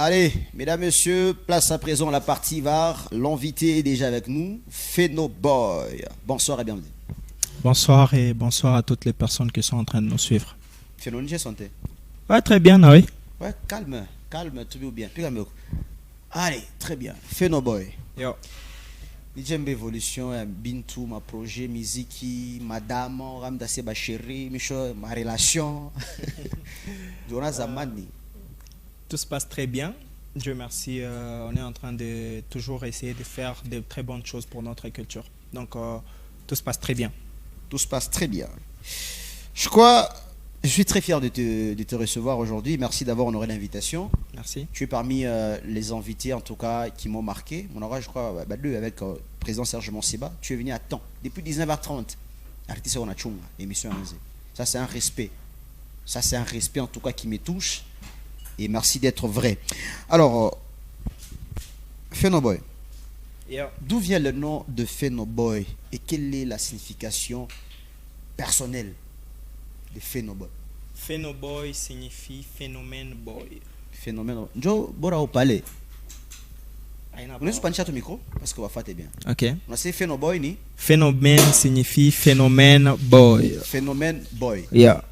Allez, mesdames, messieurs, place à présent la partie VAR. L'invité est déjà avec nous, Phenoboy. Bonsoir et bienvenue. Bonsoir et bonsoir à toutes les personnes qui sont en train de nous suivre. Phénoménal, j'ai santé. Ouais, très bien, oui. Ouais, calme, tout va bien. Allez, très bien. Phenoboy. Yo. J'aime l'évolution, Bintou, ma projet, musique, madame, Ramda Seba chérie, ma relation. Jonas Zamani. Tout se passe très bien. Dieu merci. On est en train de toujours essayer de faire de très bonnes choses pour notre culture. Donc, tout se passe très bien. Tout se passe très bien. Je suis très fier de te recevoir aujourd'hui. Merci d'avoir honoré l'invitation. Merci. Tu es parmi les invités, en tout cas, qui m'ont marqué. Mon aura, je crois, deux avec le président Serge Monsiba. Tu es venu à temps, depuis 19h30. Artiste Onachunga, émission 11. Ça, c'est un respect. Ça, c'est un respect, en tout cas, qui me touche. Et merci d'être vrai. Alors, Phenoboy. Yeah. D'où vient le nom de Phenoboy et quelle est la signification personnelle de Phenoboy? Phenoboy signifie phénomène boy. Phénomène. Jo, bora au palais. On est pas sur le micro parce que va faire bien. Ok. On a Phenoboy ni. Phénomène signifie phénomène boy. Phénomène boy. Yeah.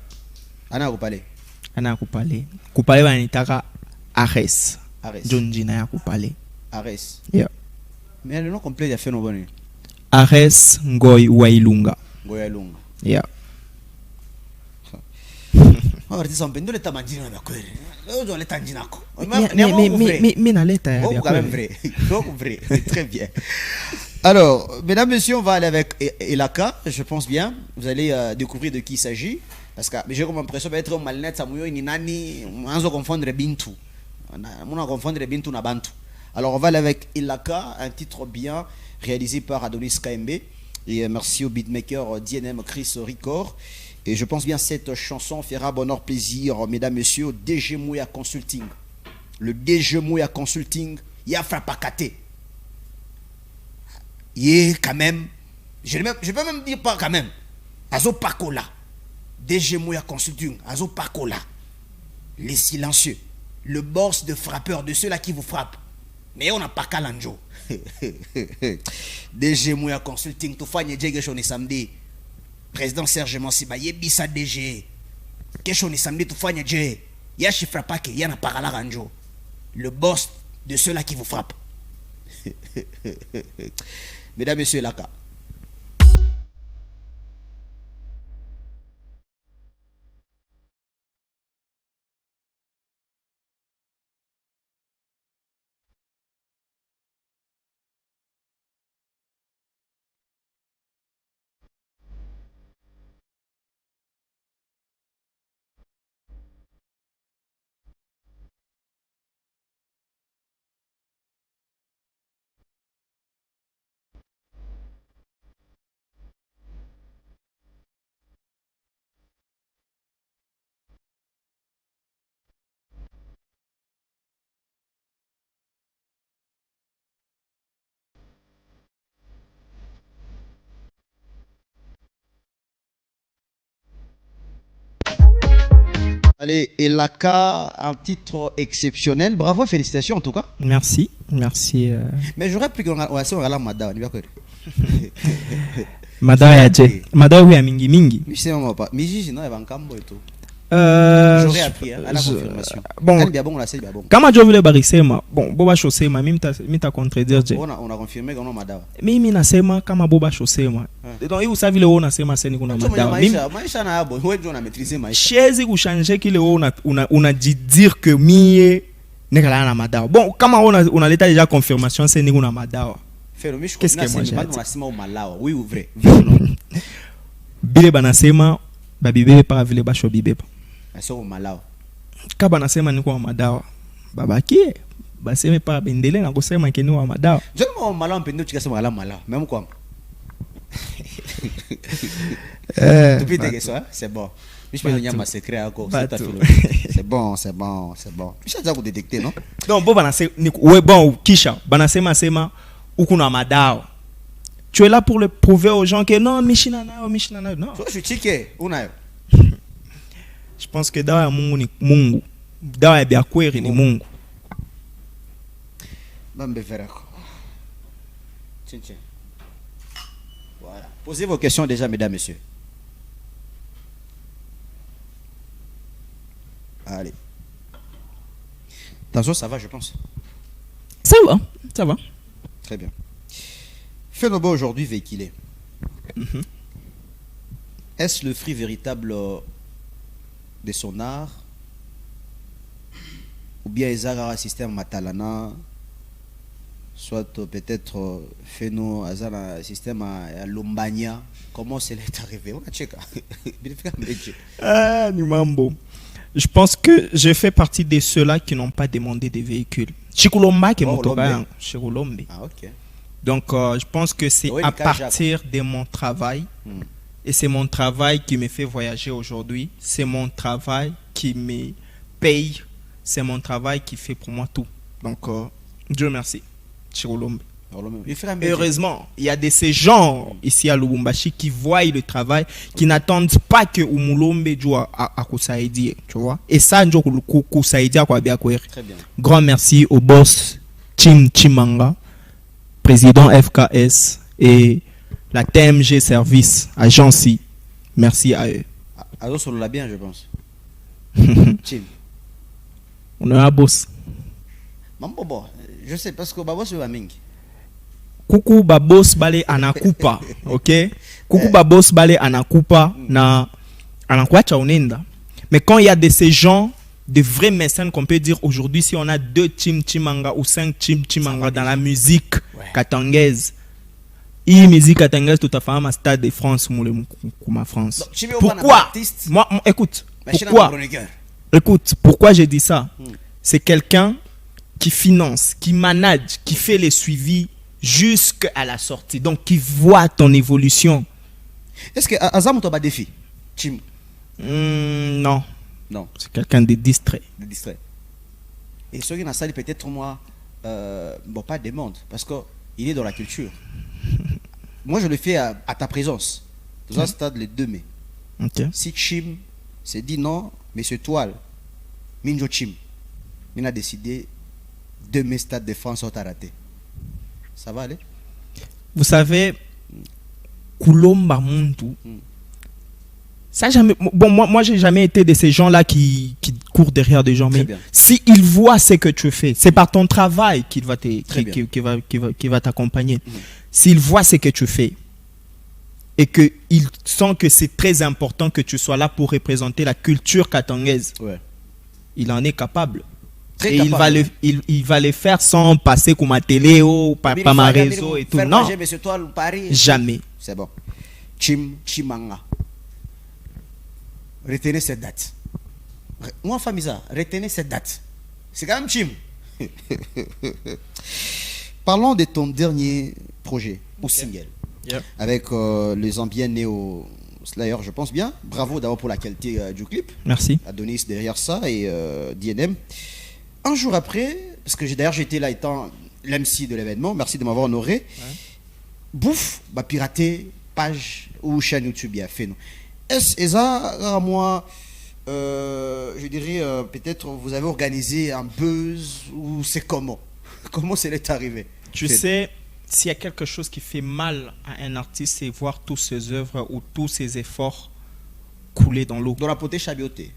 Ana au palais. Ana kupale. Kupale banitaka Ares. Ares. Jonjina ya kupale. Ares. Yeah. Mais le nom complet de Phenoboy. Ares Ngoy Wailunga. Goyalunga. Yeah. Artiste en pendo le tamandino na kweli. Leo le tanjinako. Mais na leta ya. Oh, quand même vrai. Donc vrai. Très bien. Alors, mesdames, messieurs, on va aller avec Elaka, je pense bien. Vous allez découvrir de qui il s'agit. Parce que j'ai comme l'impression d'être malnet, ça mouille, ni nani, on va confondre Bintu. On va confondre Bintu na Bantu. Alors, on va aller avec Elaka, un titre bien réalisé par Adonis KMB. Et merci au beatmaker DNM Chris Record. Et je pense bien cette chanson fera bonheur, plaisir, mesdames, messieurs, au DG Mouya Consulting. Le DG Mouya Consulting, il y a frappakaté. Il est quand même, je peux même dire pas quand même, Azo Pakola. DG Mouya Consulting, Azo Pakola. Les silencieux. Le boss de frappeur, de ceux-là qui vous frappent. Mais on n'a pas Kalanjo. DG Mouya Consulting, tout fait, il samedi. Président Serge Monsiba, Yebisa DG. Question est samedi, tout fait, il y a chiffre pas qu'il y a un paralaranjo. Le boss de ceux-là qui vous frappent. Mesdames, messieurs, Laka. Allez, Elaka, un titre exceptionnel. Bravo, félicitations en tout cas. Merci, merci. Mais j'aurais plus qu'on a si on a la Mada, on y va quoi. Mada ya je. Mada oui a mingi mingi. Je sais même pas. Mais j'ai non, il va en cambo et tout. J'aurais appris à la confirmation. Bon, bon, là c'est bien bon. Kama je voulais barisema. Bon, boba chaussema, mita contredire je. On a confirmé qu'on a Mada. Mimi nasema kama boba chaussema. Donc hiyo savi leo unasema sasa kuna Mada. Maisha na abo, wewe ndio unamaîtriser maisha. Chezi kuchanger kile wewe unajidire que mie nekala na Mada. Bon, kama unaleta déjà confirmation c'est kuna Mada. Qu'est-ce que moi j'ai dit? Unasema umalawa. Oui ou vrai? Bile banasema babibebe para vile basho bibeba. Aso umalawa. Kaba nasema niko wa madawa. Babakie baseme para bendele na kusema keni wa madawa. Je mo malawa mpendo tukasema malawa. Même quoi. Depuis tes questions, c'est bon. Je peux donner ma secret encore. C'est bon. Je sais déjà vous détecter, non? Donc bon banasema ouais bon kisha banasema sema ukuna madawa. Tu es là pour le prouver aux gens que non, Mishina non. Je suis tiqué, unayo. Je pense que dawa ya Mungu ni Mungu. Dawa ya biakweri ni Mungu. Bambe Ferraco. Tiens, tiens. Voilà. Posez vos questions déjà, mesdames, messieurs. Allez. Attention, ça va, je pense. Ça va, ça va. Très bien. Phénobo aujourd'hui véhiculé. Est-ce le fruit véritable de son art? Ou bien ils ont un système matalana? Soit peut-être Phéno, un système à Lombania. Comment c'est arrivé? On a checké. Ah, Nimambo. Je pense que je fais partie de ceux-là qui n'ont pas demandé des véhicules. Chikulomba qui est motoba, Chikulombe. Ah, ok. Donc, je pense que c'est Oui, à le Kajak. partir de mon travail, et c'est mon travail qui me fait voyager aujourd'hui, c'est mon travail qui me paye, c'est mon travail qui fait pour moi tout. Donc, Dieu merci. Chikulombe. Heureusement, il y a de ces gens ici à Lubumbashi qui voient le travail, qui n'attendent pas que Umulombe joue à Koussaïdi, tu vois. Et ça, Koussaïdi à Kwabi. Très bien. Grand merci au boss Tim Chimanga, président FKS et la TMG Service, agence. Merci à eux. Alors, ça l'a bien, je pense. Tim. On a un boss. Mambo, je sais parce que Babo c'est Waming. Coucou babos bale anakupa, ok? Coucou babos bale anakupa na anakwacha unenda. Mais quand il y a de ces gens, de vrais mécènes qu'on peut dire aujourd'hui, si on a 2 Tim Chimanga ou 5 Tim Chimanga dans la musique katangaise, et musique katangaise tout à fait à Stade de France, ma France. Pourquoi? Moi, écoute, pourquoi j'ai dit ça? C'est quelqu'un qui finance, qui manage, qui fait les suivis jusqu'à la sortie. Donc, qui voit ton évolution. Est-ce que Azam t'a défi? Tim? Non. Non. C'est quelqu'un de distrait. De distrait. Et ce qui n'a ça, peut-être moi, bon, pas demande, parce qu'il est dans la culture. Moi, je le fais à ta présence. Dans un stade le 2 mai. Okay. Si Chim s'est dit non, monsieur Toile, Minjo Chim, il a décidé 2 mai stade de France ont raté. Ça va aller? Vous savez, Koulomba Muntu, ça jamais. Bon, moi j'ai jamais été de ces gens-là qui courent derrière des gens. Mais si il voit ce que tu fais, c'est par ton travail qu'il va qui va t'accompagner. S'il voit ce que tu fais et qu'il sent que c'est très important que tu sois là pour représenter la culture katangaise, il en est capable. Et il va le faire sans passer comme à télé ou par ma réseau et tout. Non, jamais. C'est bon. Chimanga. Retenez cette date. Moi, Famisa, retenez cette date. C'est quand même Chim. Parlons de ton dernier projet ou single. Avec les ambiens néo Slayer, je pense bien. Bravo d'abord pour la qualité du clip. Merci. Adonis derrière ça et DNM. Un jour après, parce que d'ailleurs j'étais là étant l'MC de l'événement, merci de m'avoir honoré. Bouffe, bah pirater page ou chaîne YouTube bien fait nous. Est-ce ça moi je dirais peut-être vous avez organisé un buzz ou c'est comment c'est arrivé? Tu sais, s'il y a quelque chose qui fait mal à un artiste, c'est voir tous ses œuvres ou tous ses efforts couler dans l'eau. Dans la potée chabioté.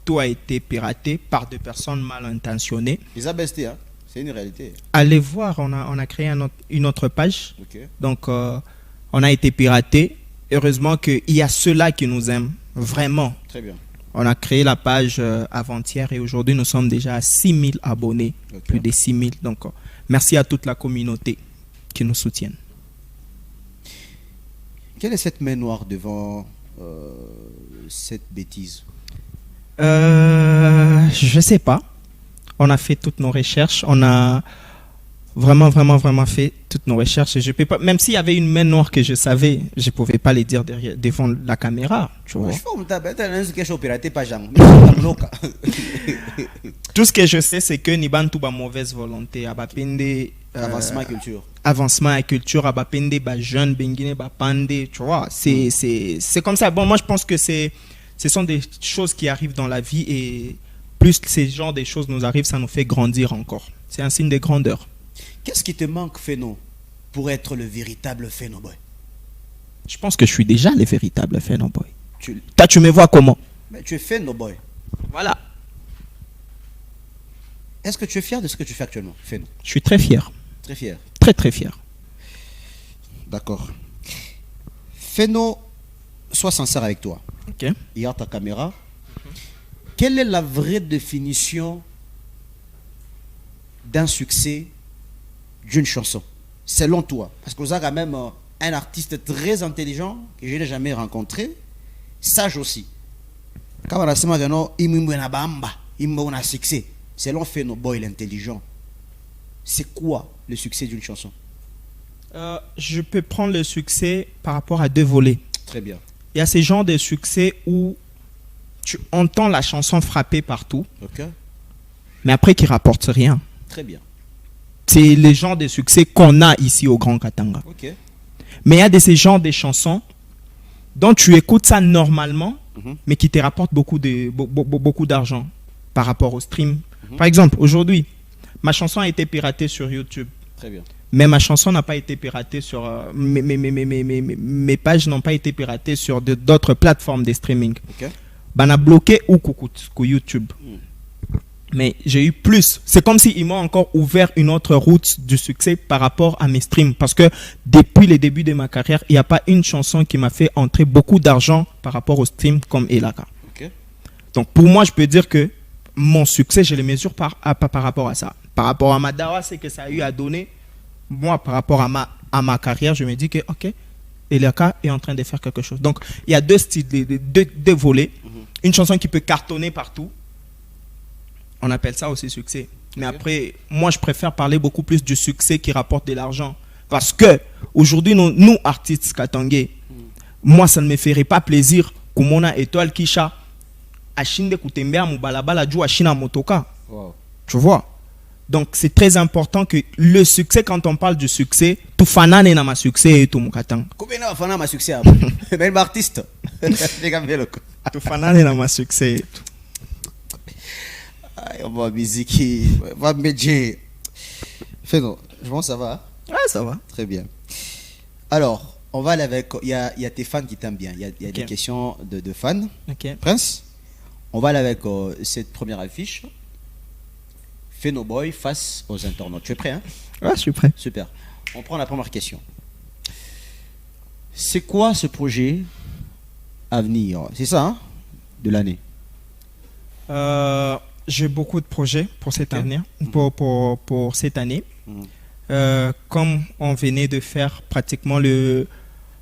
Tout a été piraté par des personnes mal intentionnées. Ils ont besté, hein? C'est une réalité. Allez voir, on a créé une autre page. Donc, on a été piraté. Heureusement qu'il y a ceux-là qui nous aiment, vraiment. Très bien. On a créé la page avant-hier et aujourd'hui, nous sommes déjà à 6000 abonnés. Plus de 6000. Donc, merci à toute la communauté qui nous soutienne. Quelle est cette main noire devant cette bêtise? Je sais pas. On a fait toutes nos recherches. On a vraiment fait toutes nos recherches. Et je peux pas, même s'il y avait une main noire que je savais, je pouvais pas les dire devant la caméra. Tu vois. Tout ce que je sais, c'est que Nibantu ba mauvaise volonté. Avancement à culture. Avancement à culture. Abapende ba jeune bengine ba pande. Tu vois. C'est comme ça. Bon, moi je pense que ce sont des choses qui arrivent dans la vie et plus ces genres de choses nous arrivent, ça nous fait grandir encore. C'est un signe de grandeur. Qu'est-ce qui te manque, Feno, pour être le véritable Feno Boy? Je pense que je suis déjà le véritable Feno Boy. Tu... Toi, tu me vois comment? Mais tu es Feno Boy. Voilà. Est-ce que tu es fier de ce que tu fais actuellement, Feno? Je suis très fier. Très fier. Très, très fier. D'accord. Feno, sois sincère avec toi. Ok. Regarde ta caméra. Quelle est la vraie définition d'un succès d'une chanson, selon toi? Parce que vous avez quand même un artiste très intelligent que je n'ai jamais rencontré, sage aussi. Quand on a ce matin, il a succès. Selon Feno Boy, l'intelligent, c'est quoi le succès d'une chanson? Je peux prendre le succès par rapport à 2 volets. Très bien. Il y a ces genres de succès où tu entends la chanson frapper partout, Ok. mais après qui ne rapporte rien. Très bien. C'est les genres de succès qu'on a ici au Grand Katanga. Ok. Mais il y a de ces genres de chansons dont tu écoutes ça normalement, mais qui te rapportent beaucoup d'argent par rapport au stream. Par exemple, aujourd'hui, ma chanson a été piratée sur YouTube. Très bien. Mais ma chanson n'a pas été piratée sur... mes pages n'ont pas été piratées sur d'autres plateformes de streaming. Ok. Ben, on a bloqué ou YouTube. Mais j'ai eu plus. C'est comme s'ils m'ont encore ouvert une autre route du succès par rapport à mes streams. Parce que depuis le début de ma carrière, il n'y a pas une chanson qui m'a fait entrer beaucoup d'argent par rapport au stream comme Elaka. Ok. Donc pour moi, je peux dire que mon succès, je le mesure par rapport à ça. Par rapport à ma dawa, c'est que ça a eu à donner. Moi, par rapport à ma carrière, je me dis que, ok, Elaka est en train de faire quelque chose. Donc, il y a 2 styles, deux volets. Une chanson qui peut cartonner partout. On appelle ça aussi succès. Mais après, moi, je préfère parler beaucoup plus du succès qui rapporte de l'argent. Parce que, aujourd'hui, nous artistes katangais, moi, ça ne me ferait pas plaisir que mon étoile Kisha Ashinde Kutembea Mubalabala Jou Ashina Motoka. Tu vois? Donc, c'est très important que le succès, quand on parle du succès, tout fanane na ma succès et tout mon katang. Combien de fanane ma succès? Même artiste. Tout fanane na ma succès. On va musique, on va médier. Feno, je pense que ça va. Ouais, ça va. Très bien. Alors, on va aller avec. Il y a tes fans qui t'aiment bien. Il y a des questions de fans. Ok. Prince, on va aller avec cette première affiche. Feno Boy face aux internautes. Tu es prêt, hein? Ouais, je suis prêt. Super. On prend la première question. C'est quoi ce projet à venir? C'est ça, hein, de l'année? J'ai beaucoup de projets pour cette année. Pour cette année. Comme on venait de faire pratiquement le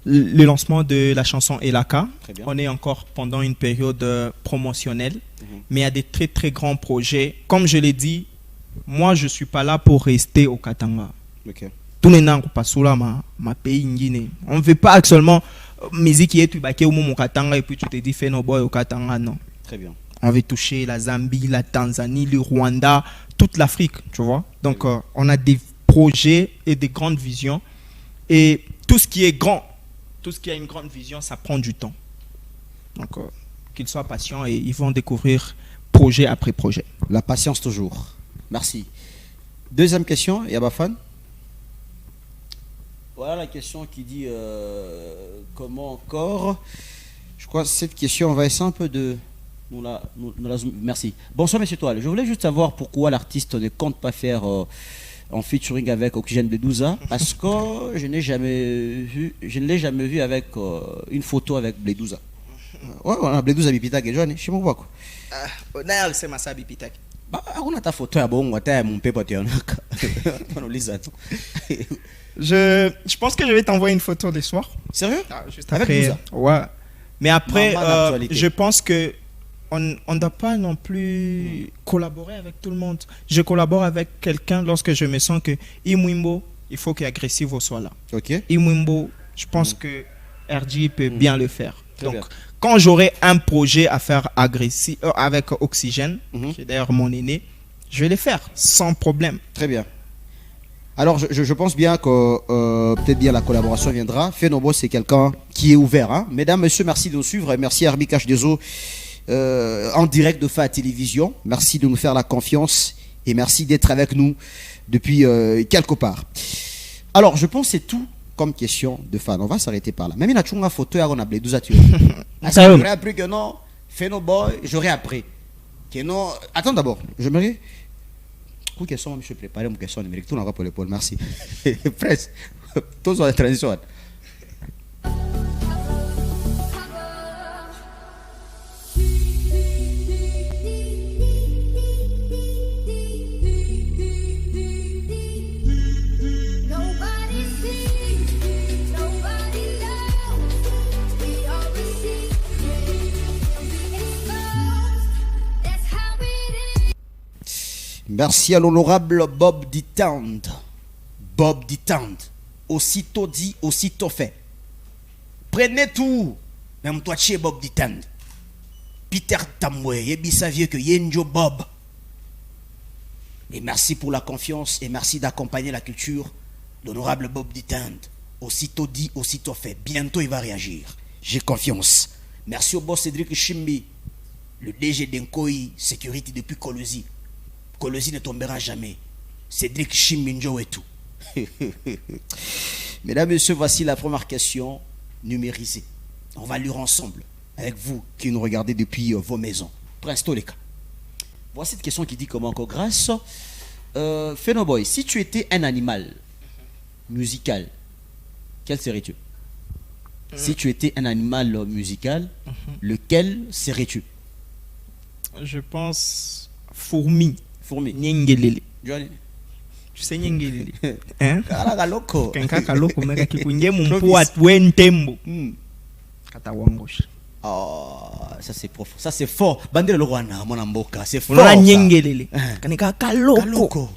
lancement de la chanson Elaka, on est encore pendant une période promotionnelle. Mais il y a des très très grands projets. Comme je l'ai dit, moi je ne suis pas là pour rester au Katanga. Tout le monde passe là, ma pays Guinée. On ne veut pas seulement musique qui est tu baqué au mon Katanga et puis tu te dis Feno Boy au Katanga, non. Très bien. On veut toucher la Zambie, la Tanzanie, le Rwanda, toute l'Afrique, tu vois. Donc on a des projets et des grandes visions. Et tout ce qui est grand, tout ce qui a une grande vision, ça prend du temps. Donc qu'ils soient patients et ils vont découvrir projet après projet. La patience toujours. Merci. Deuxième question, Yabafan. Voilà la question qui dit comment encore. Je crois que cette question, on va essayer un peu de... Merci. Bonsoir, monsieur Toile. Je voulais juste savoir pourquoi l'artiste ne compte pas faire en featuring avec Oxygène Bledouza, parce que je ne l'ai jamais vu avec une photo avec Bledouza. Ouais, on a Bledouza Bipitak et Johnny. Je sais pas quoi. D'ailleurs, c'est Massa Bipitak. Bah, on a ta photo à bon, mon pépé. Je pense que je vais t'envoyer une photo des soirs. Sérieux? Juste après. Ouais. Mais après, je pense que on ne doit pas non plus collaborer avec tout le monde. Je collabore avec quelqu'un lorsque je me sens que Imwimbo, il faut qu'Agressive soit là. Ok. Imwimbo, je pense que RG peut bien le faire. Très Donc, bien. quand j'aurai un projet à faire agressif avec Oxygène, qui est d'ailleurs mon aîné, je vais le faire sans problème. Très bien. Alors, je pense bien que peut-être bien la collaboration viendra. Fenobo, c'est quelqu'un qui est ouvert. Hein. Mesdames, messieurs, merci de nous suivre. Merci à Arbi Cache des Eaux en direct de FA Télévision. Merci de nous faire la confiance Et merci d'être avec nous depuis quelque part. Alors, je pense que c'est tout comme question de fan. On va s'arrêter par là. Même il y a une photo, on a 12 ateliers. J'aurais appris que non, Phenoboy, j'aurais appris que non. Attends d'abord, je me Quelle question, je suis préparé, mon question numérique. Tout n'a pas pour l'épaule, merci. Presque. Tous sont en transition. Merci à l'honorable Bob Ditand. Bob Ditand. Aussitôt dit, aussitôt fait. Prenez tout. Même toi, chez Bob Ditand. Peter Tamwe, Yebi Savieux que Yenjo Bob. Et merci pour la confiance et merci d'accompagner la culture. L'honorable Bob Ditand. Aussitôt dit, aussitôt fait. Bientôt, il va réagir. J'ai confiance. Merci au boss Cédric Chimbi, le DG d'Enkoi Security depuis Colosi. Colosi ne tombera jamais. Cédric Chiminjo et tout. Mesdames et messieurs, voici la première question numérisée. On va lire ensemble avec vous qui nous regardez depuis vos maisons. Prince Toleka. Voici cette question qui dit comment encore grâce. Phenoboy, si tu étais un animal musical, quel serais-tu? Si tu étais un animal musical, lequel serais-tu? Je pense fourmi. Fourmi. Nyengelele. Johnny. Tu sais nyengelele. Hein? Kaloko. Kankaka loko meka kikunye mumpuat wentembo. Katawangosha. Oh, ça c'est profond. Ça c'est fort. Bandele Lorwana, mon amboka, c'est fort. Fora nyengelele. Kanika kaloko.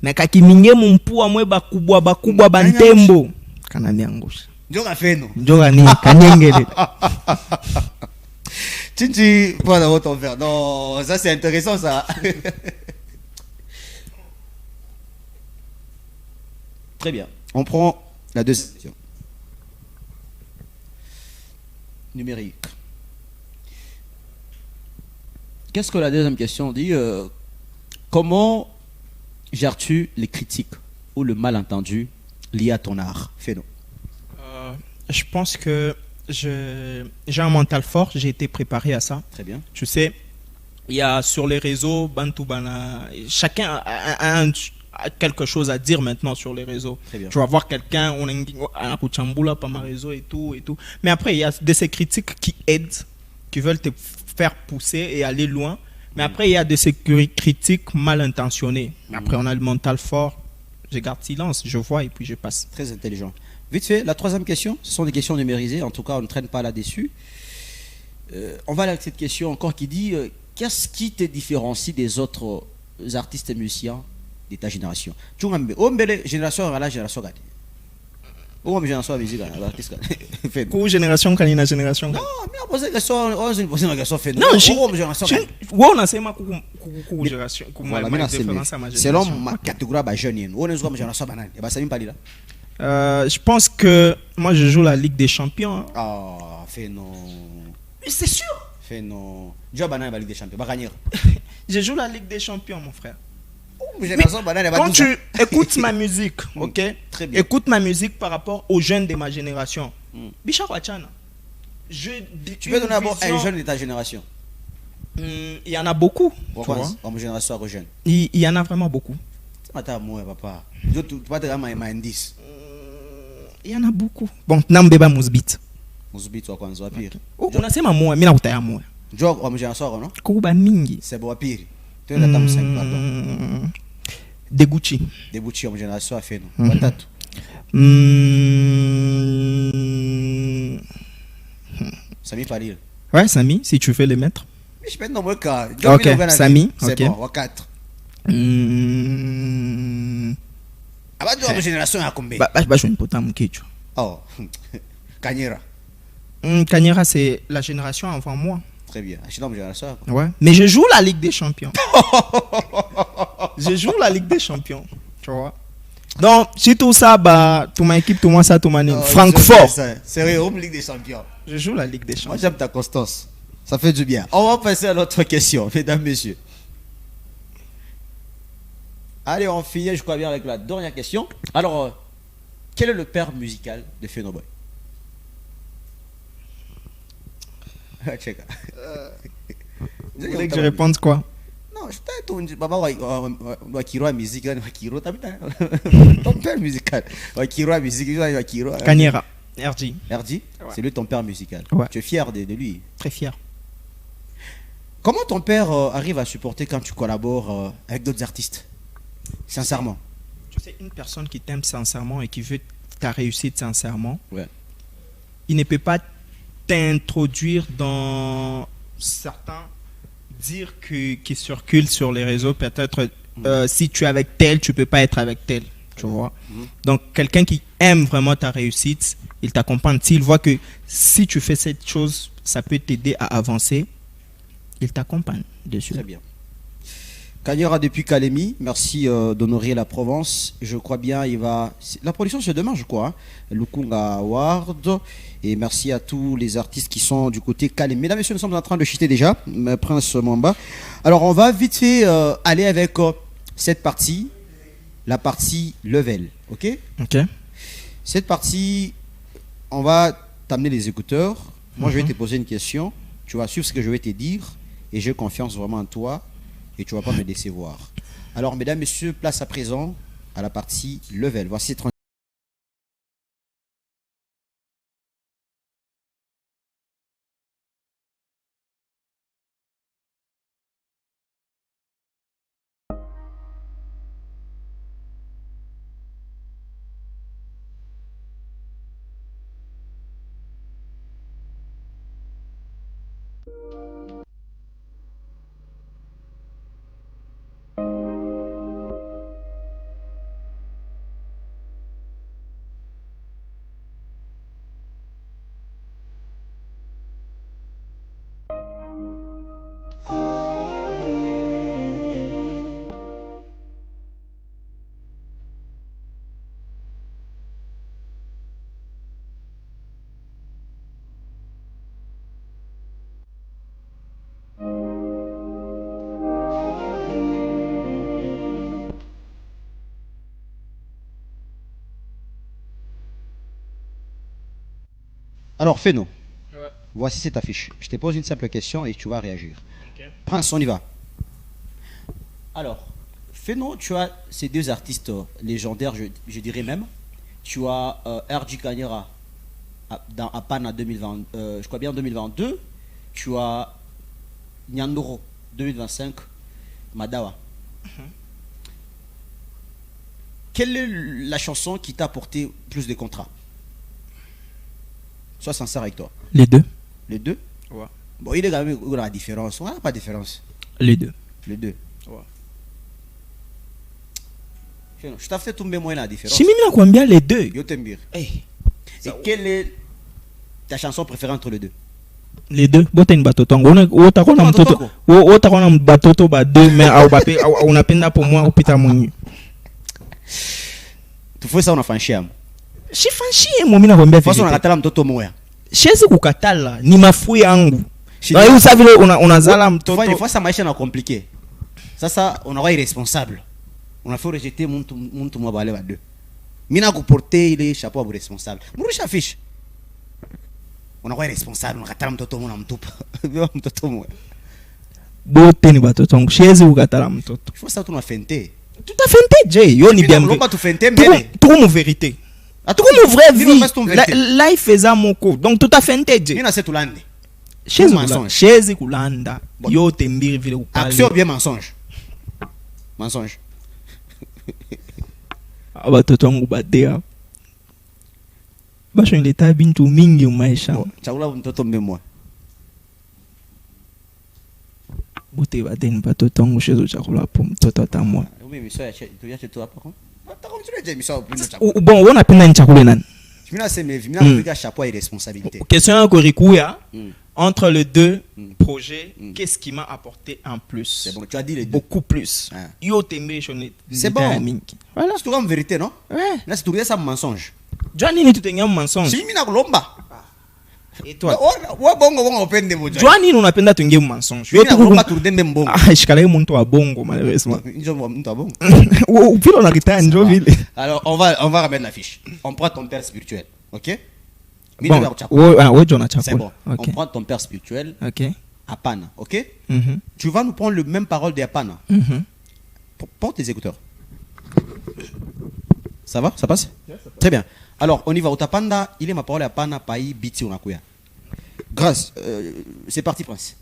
Meka kiminge mumpua mwe bakubwa bantembo. Kana nyangosha. Njoga feno. Njoga ni kanyengelele. Tinti, voilà votre verre. Non, ça c'est intéressant ça. Très bien. On prend la deuxième question. Numérique. Qu'est-ce que la deuxième question dit? Comment gères-tu les critiques ou le malentendu lié à ton art? Fais-nous. Je pense que j'ai un mental fort, j'ai été préparé à ça. Très bien. Tu sais, il y a sur les réseaux, Bantoubana, chacun a quelque chose à dire maintenant sur les réseaux. Très bien. Tu vas voir quelqu'un, on a un Kuchambula par ma réseau et tout. Mais après, il y a de ces critiques qui aident, qui veulent te faire pousser et aller loin. Mais après, il y a de ces critiques mal intentionnées. Après, on a le mental fort. Je garde silence, je vois et puis je passe. Très intelligent. Vite fait, la troisième question, ce sont des questions numérisées, en tout cas on ne traîne pas là-dessus. On va aller avec cette question encore qui dit qu'est-ce qui te différencie des autres artistes et musiciens de ta génération? Tu as une génération à la génération gade. Ou une génération à la musique artiste. Quelle génération quand il y a une génération? Non, mais on pose une question, on pose une question fait. Non, génération. On a ma génération. Selon ma catégorie de jeunes, on est une génération banane. Et bien ça me parle là. Je pense que moi je joue la Ligue des Champions. Ah, fait non. Mais c'est sûr. Fait non. Joue banane la Ligue des Champions. Va gagner. Je joue la Ligue des Champions, mon frère. Quand tu écoutes ma musique, ok? Très bien. Écoute ma musique par rapport aux jeunes de ma génération. Bicha Wachana. Tu peux donner d'abord un jeune de ta génération. Il y en a beaucoup. Comme génération jeune. Il y en a vraiment beaucoup. Attends, moi, papa. Tu vas te ramener un indice. Il y en a beaucoup. Bon, Nambeba Mousbit. Mousbit, tu vas quoi, pire. On a c'est moi, mais là, tu as moi. Joe, comme génération, non? Kuba Mingi. C'est bon, pire. Tu es là, tu 5, pardon. Deguchi. Deguchi, comme génération, a fait, non? Sami Palil. Ouais, Sami, si tu veux les mettre. Mais je peux être dans mon cas. Ok, Sami. C'est bon, 4. Ah bah, tu as une génération à combien? Bah, je ne peux pas me quitter. Oh, Kanyera. Kanyera, c'est la génération avant moi. Très bien. Je suis dans ma génération. Ouais. Mais je joue la Ligue des Champions. Je joue la Ligue des Champions. Tu vois. Donc, si tout ça, bah, tout ma équipe, tout moi, ça, tout ma Francfort. Sérieux, Ligue des Champions. Je joue la Ligue des Champions. Moi, j'aime ta constance. Ça fait du bien. On va passer à l'autre question, mesdames, messieurs. Allez, on finit, je crois bien, avec la dernière question. Alors, quel est le père musical de Phenoboy? Check. Vous voulez que je réponde quoi? Non, je t'ai dit, Baba Wakiro a musique, Wakiro, ton père musical. Wakiro a musique, Wakiro. Kanyera, RG. RG, ouais. C'est lui ton père musical. Ouais. Tu es fier de lui? Très fier. Comment ton père arrive à supporter quand tu collabores avec d'autres artistes? Sincèrement. Tu sais, une personne qui t'aime sincèrement et qui veut ta réussite sincèrement, ouais. Il ne peut pas t'introduire dans certains dire qui circulent sur les réseaux. Peut-être si tu es avec tel, tu peux pas être avec tel. Tu vois. Donc quelqu'un qui aime vraiment ta réussite, il t'accompagne. S'il voit que si tu fais cette chose, ça peut t'aider à avancer, il t'accompagne dessus. Très bien. Kanyera depuis Kalemi, merci d'honorer la Provence. Je crois bien, il va. La production c'est demain, je crois. Hein. Lukunga Award. Et merci à tous les artistes qui sont du côté Kalemi. Mesdames et messieurs, nous sommes en train de chuter déjà, Prince Mwamba. Alors on va vite fait aller avec cette partie, la partie level, ok? Ok. Cette partie, on va t'amener les écouteurs. Moi, je vais te poser une question. Tu vas suivre ce que je vais te dire. Et j'ai confiance vraiment en toi. Et tu ne vas pas me décevoir. Alors, mesdames, messieurs, place à présent à la partie level. Voici Alors, fais-nous. Ouais. Voici cette affiche. Je te pose une simple question et tu vas réagir. Okay. Prince, on y va. Alors, fais-nous, tu as ces deux artistes légendaires, je dirais même. Tu as RG Kanyera à Pan en 2020, je crois bien en 2022. Tu as Nyandoro 2025, Madawa. Quelle est la chanson qui t'a apporté plus de contrats? Sois sincère avec toi. Les deux. Les deux? Ouais. Bon, il est quand même la différence. On n'a pas de différence. Les deux. Les deux. Ouais. Je t'ai fait tomber moins la différence. Si Mimina combien les deux? Yo t'aime bien. Hey. Et quelle est ta chanson préférée entre les deux? Les deux. Boten batotongo. On t'a qu'on a mtoto. On t'a qu'on a batoto ba deux mais on a peine pour moi au pita moni. Tu fais ça on a fanchi. Si fanchi mon mina combien? Façon on a katala mtoto moya. Chez kukatala ni mafui yangu. Vous savez on a zala mtoto. Des fois ça maisha na compliqué. Ça on aura irresponsable. On a fait rejeter mon moi balé ba deux. Mina ko porter il est chapeau pour responsable. Mourisha fiche. On aura irresponsable on katala mtoto mona mtupa. Mtoto moya. Bote ni batoto chez kukatala mtoto. Il faut ça tout na fente. Tout à fait Jay, yo ni bien. On pas tout fente mais tout mon vérité. Tout mon vraie vie. Life est à mon co. Donc tout à fait Jay. Mina c'est tout l'ande. Chez Kulanda. Yo tembiri vile ou parler. Action bien mensonge. Mensonge. Batoto ngubadea. Basho ileta bintu mingi maisha. Chakula mtoto mmemwa. Bote baden batoto ngo chez chakula pour mtoto tamwa. Bon, on a peine un chakula nan. Question à Korikuya. Entre les deux projets, qu'est-ce qui m'a apporté en plus? C'est bon, tu as dit les deux. Beaucoup plus. Yo tembe c'est bon. Voilà. C'est tout comme vérité, non? Ouais. Là, c'est tout ça mensonge. Johnny ni tout un mensonge. Si mina kolomba. Et toi? Ouais, bongo, on peine de mojo. Joani, on appelle un mensonge. On va tourner même bongo. Ah, je calais mon toit bongo, malheureusement. Ou puis on a quitté Njoville. Alors, on va remettre la fiche. On prend ton père spirituel, ok? Bon, c'est bon. On prend ton père spirituel, ok. Apana, ok? Tu vas nous prendre le même parole de Apana. Porte tes écouteurs. Ça va? Ça passe? Très bien. Alors, on y va. Otapanda, il est ma parole Apana, Paï, Biti, Onakuya. Grâce. C'est parti, Prince.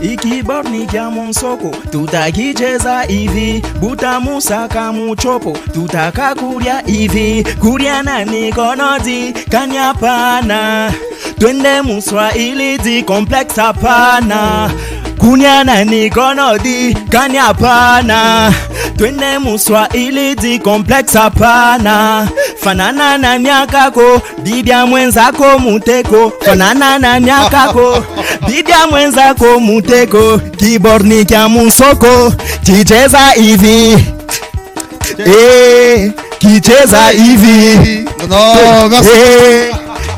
Ikibornikia monsoko tutakicheza hivi buta musaka muchopo tutakakuria hivi kuriana nikonodi kanyapana twende muswahili di complex hapana kunyana nikonodi kanyapana twende muswahili di complex hapana fanana na nyakako bidia mwenzako muteko fanana na nyakako bidia mwenzako muteko kibornikia musoko kicheza hivi kicheza hivi non merci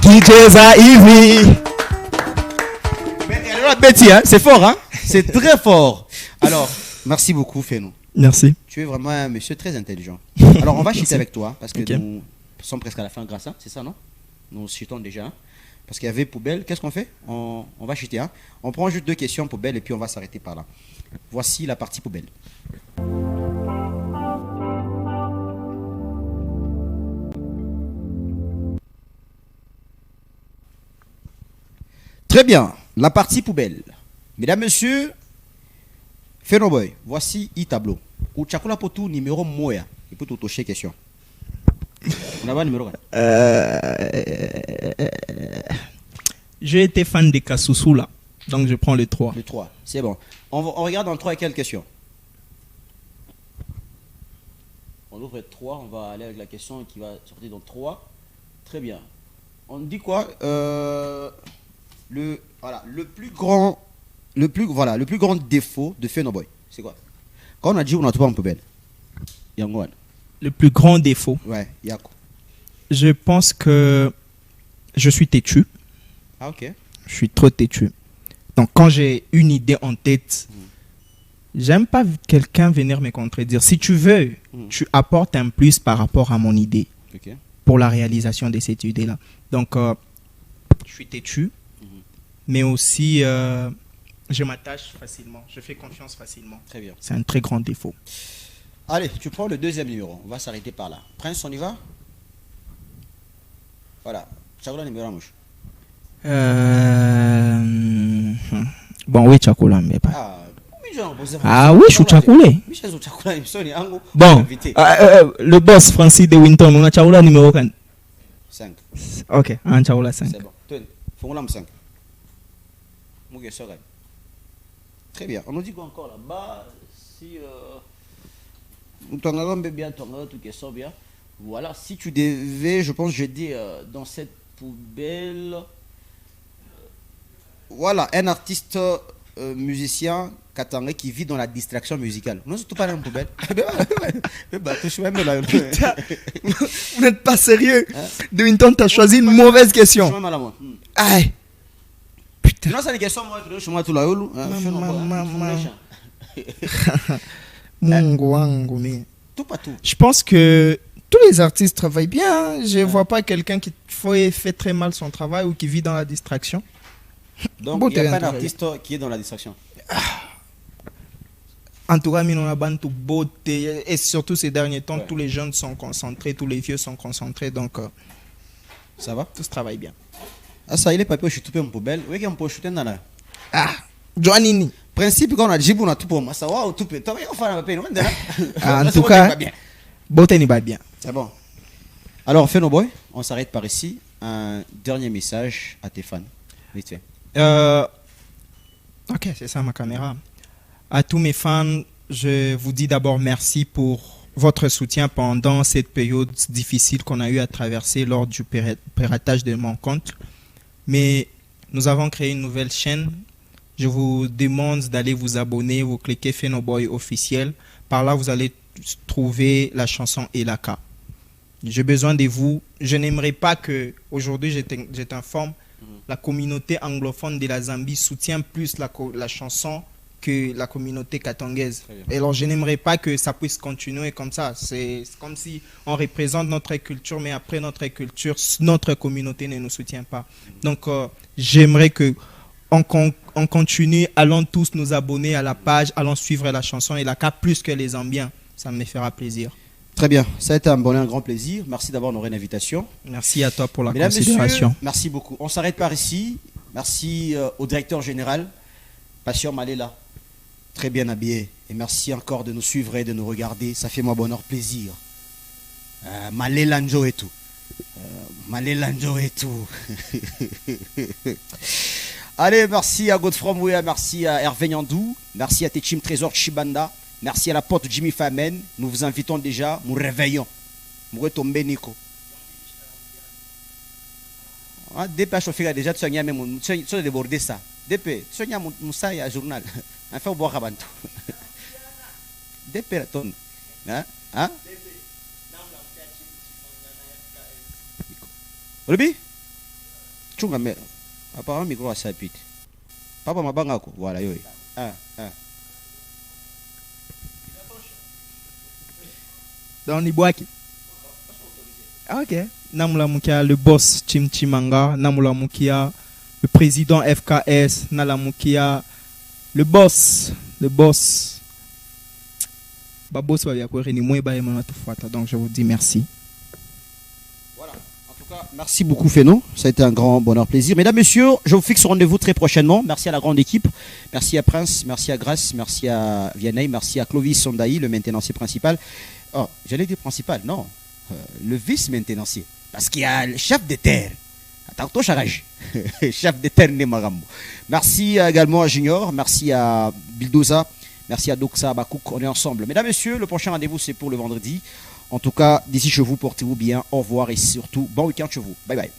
kicheza hivi Betty, hein? C'est fort, hein? C'est très fort. Alors, merci beaucoup, Feno. Merci. Tu es vraiment un monsieur très intelligent. Alors, on va chuter avec toi parce que nous sommes presque à la fin grâce à, c'est ça, non? Nous chutons déjà. Hein? Parce qu'il y avait poubelle. Qu'est-ce qu'on fait? On va chuter. Hein? On prend juste 2 questions poubelle et puis on va s'arrêter par là. Voici la partie poubelle. Très bien. La partie poubelle. Mesdames, messieurs, Fenoboy, voici le tableau. Ou Tchakoula Potou numéro moya. Il peut tout toucher question. On a pas numéro. J'ai été fan de Kasussula, donc je prends le 3. Le 3, c'est bon. On regarde en 3 et quelle question? On ouvre 3, on va aller avec la question qui va sortir dans 3. Très bien. On dit quoi? Le plus grand défaut de Fenoboy, c'est quoi? Quand on a dit on a tout pas en poubelle. Yangoan. Le plus grand défaut. Ouais, Yako. Je pense que je suis têtu. Ah ok. Je suis trop têtu. Donc quand j'ai une idée en tête, j'aime pas quelqu'un venir me contredire. Si tu veux, tu apportes un plus par rapport à mon idée pour la réalisation de cette idée-là. Donc je suis têtu. Mais aussi, je m'attache facilement. Je fais confiance facilement. Très bien. C'est un très grand défaut. Allez, tu prends le 2e numéro. On va s'arrêter par là. Prince, on y va? Voilà. Tchakoula numéro 1 mouche. Bon, oui, Tchakoula, mais pas. Ah oui, je suis Tchakoulé. Bon, le boss Francis de Winton, on a Tchakoula numéro 5. Ok, un Tchakoula 5. C'est bon. Fongolam 5. Très bien. On nous dit quoi encore là-bas? Si voilà, si tu devais, je pense jeter dans cette poubelle, voilà, un artiste musicien katangais qui vit dans la distraction musicale. Non, c'est tout pas dans une poubelle. Putain, vous n'êtes pas sérieux. De Winton, tu as choisi une mauvaise question. Aïe. Putain. Non, c'est une question, moi, je suis tout là. Je pense que tous les artistes travaillent bien. Je ne vois pas quelqu'un qui fait très mal son travail ou qui vit dans la distraction. Donc, il n'y a pas d'artiste qui est dans la distraction. En tout cas, on a bantu beauté. Et surtout ces derniers temps, tous les jeunes sont concentrés, tous les vieux sont concentrés. Donc, ça va? Tout se travaille bien. Ah, ça, il est papier, je suis tout en poubelle. Oui, on peut chuter dans la. Ah, Joanini. Principe, quand on a dit, on a tout pour moi. Ça va ou tout peut. En tout cas, beauté n'est pas bien. C'est bon. Alors, Fenoboy, on s'arrête par ici. Un dernier message à tes fans. Vite fait. Ok, c'est ça ma caméra. À tous mes fans, je vous dis d'abord merci pour votre soutien pendant cette période difficile qu'on a eu à traverser lors du piratage de mon compte. Mais nous avons créé une nouvelle chaîne je vous demande d'aller vous abonner, vous cliquez Fenoboy officiel. Par là, vous allez trouver la chanson Elaka. J'ai besoin de vous. Je n'aimerais pas que, aujourd'hui, je t'informe, la communauté anglophone de la Zambie soutient plus la chanson que la communauté katangaise. Et alors, je n'aimerais pas que ça puisse continuer comme ça. C'est comme si on représente notre culture, mais après notre culture, notre communauté ne nous soutient pas. Donc, j'aimerais que on continue, allons tous nous abonner à la page, allons suivre la chanson Elaka plus que les Zambiens. Ça me fera plaisir. Très bien, ça a été un bonheur, un grand plaisir. Merci d'avoir honoré l'invitation. Merci à toi pour la Mesdames, considération. Messieurs, merci beaucoup. On s'arrête par ici. Merci au directeur général, Patient Malela, très bien habillé. Et merci encore de nous suivre et de nous regarder. Ça fait moi bonheur, plaisir. Malela Njo et tout. Malela Njo et tout. Allez, merci à Godfrey Mouya, merci à Hervé Nyandou, merci à Techim Trésor Chibanda. Merci à la porte Jimmy Famen. Nous vous invitons déjà. Nous réveillons. Nous retombons Nico. Dépêche au fil déjà. Tu as débordé ça. Dépêche. Tu as Moussa à journal. Enfin, au bois rabanto. Dépêche la tonne. Hein? Ruby? Chunga me. Apparemment, micro à sa pite. Papa m'a bangako. Voilà, yo. Dans Nibouaki. Ok. Namula Mukia, le boss Chim Chimanga. Namula Mukia, le président FKS. Nala Mukia, le boss. Babos va bien courir. Donc je vous dis merci. Voilà. En tout cas, merci beaucoup Feno. Ça a été un grand bonheur, plaisir. Mesdames, messieurs, je vous fixe rendez-vous très prochainement. Merci à la grande équipe. Merci à Prince, merci à Grace, merci à Vianney, merci à Clovis Sondaï, le maintenancier principal. Oh, j'allais dire principal, non. Le vice-maintenancier. Parce qu'il y a le chef de terre. Attends, Charage. Chef de terre Nemarambo. Merci également à Junior. Merci à Bildoza. Merci à Doxa Bakouk. On est ensemble. Mesdames, messieurs, le prochain rendez-vous, c'est pour le vendredi. En tout cas, d'ici chez vous, portez-vous bien. Au revoir et surtout, bon week-end chez vous. Bye bye.